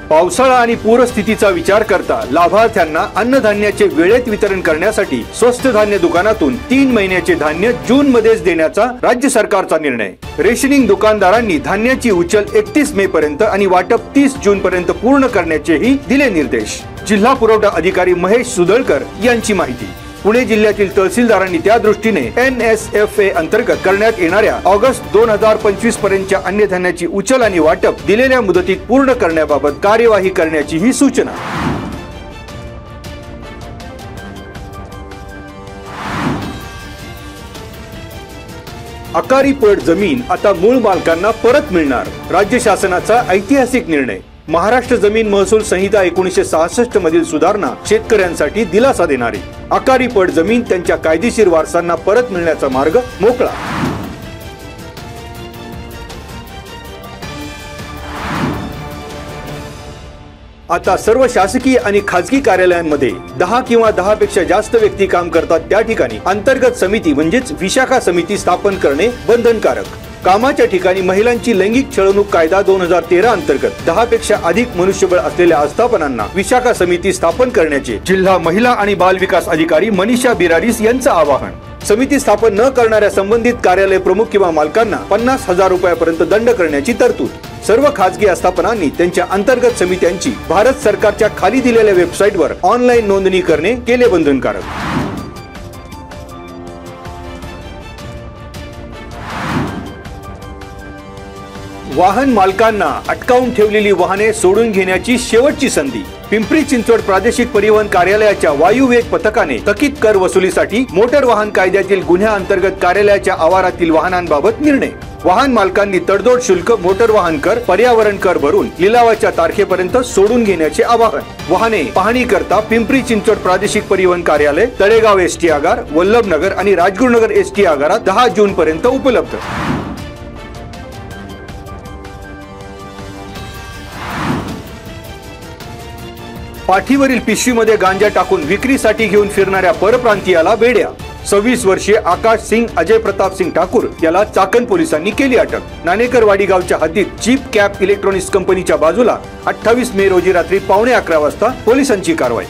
पावसाळा आणि पूरस्थितीचा विचार करता लाभार्थ्यांना अन्नधान्याचे वेळेत वितरण करण्यासाठी स्वस्त धान्य दुकानातून 3 महिन्याचे धान्य जून मध्येच देण्याचा राज्य सरकारचा निर्णय। रेशनिंग दुकानदारांनी धान्याची उचल 31 मे पर्यंत आणि वाटप 30 जून पर्यंत पूर्ण करण्याचेही दिले निर्देश। जिल्हा पुरवठा अधिकारी महेश सुदळकर यांची माहिती। पुणे जिल्ह्यातील तहसीलदारांनी त्या दृष्टीने NSFA अंतर्गत करण्यात येणाऱ्या ऑगस्ट 2025 पर्यंतच्या अन्नधान्याची उचल आणि वाटप दिलेल्या मुदतीत पूर्ण करण्याबाबत कार्यवाही करण्याची ही सूचना। अकारी पड जमीन आता मूळ मालकांना परत मिळणार, राज्य शासनाचा ऐतिहासिक निर्णय। महाराष्ट्र जमीन महसूल संहिता 1966 मधील सुधारणा शेतकऱ्यांसाठी दिलासा देणारी। अकारी पड जमीन त्यांच्या कायदेशीर वारसांना परत मिळण्याचा मार्ग मोकळा। आता सर्व शासकीय आणि खाजगी कार्यालयांमध्ये 10 किंवा 10 पेक्षा जास्त व्यक्ती काम करतात त्या ठिकाणी अंतर्गत समिती म्हणजेच विशाखा समिती स्थापन करणे बंधनकारक। कामाच्या ठिकाणी महिलांची लैंगिक छळवणूक कायदा 2013 अंतर्गत 10 पेक्षा अधिक मनुष्यबळ असलेल्या आस्थापनांना विशाखा समिती स्थापन करण्याचे जिल्हा महिला आणि बाल विकास अधिकारी मनीषा बिरारीस यांचं आवाहन। समिती स्थापन न करणाऱ्या संबंधित कार्यालय प्रमुख किंवा मालकांना 50,000 रुपयापर्यंत दंड करण्याची तरतूद। सर्व खाजगी आस्थापनांनी त्यांच्या अंतर्गत समित्यांची भारत सरकारच्या खाली दिलेल्या वेबसाईटवर ऑनलाईन नोंदणी करणे केले बंधनकारक। वाहन मालकांना अटकावून ठेवलेली वाहने सोडून घेण्याची शेवटची संधी। पिंपरी चिंचवड प्रादेशिक परिवहन कार्यालयाच्या वायुवेग पथकाने थकीत कर वसुलीसाठी मोटर वाहन कायद्यातील गुन्ह्या अंतर्गत कार्यालयाच्या आवारातील वाहनांबाबत निर्णय। वाहन मालकांनी तडजोड शुल्क, मोटर वाहन कर, पर्यावरण कर भरून लिलावाच्या तारखेपर्यंत सोडून घेण्याचे आवाहन। वाहने पाहणी करता पिंपरी चिंचवड प्रादेशिक परिवहन कार्यालय, तळेगाव एसटी आगार, वल्लभनगर आणि राजगुरुनगर एसटी आगारात 10 जून पर्यंत उपलब्ध। पाठीवरील पिशवीमध्ये गांजा टाकून विक्रीसाठी घेऊन फिरणाऱ्या परप्रांतीयाला बेड्या। 26 वर्षीय आकाश सिंग अजय प्रताप सिंग ठाकूर याला चाकण पोलिसांनी केली अटक। नाणेकरवाडी गावच्या हद्दीत चीप कॅप इलेक्ट्रॉनिक्स कंपनीच्या बाजूला 28 मे रोजी रात्री 11:15 वाजता पोलिसांची कारवाई।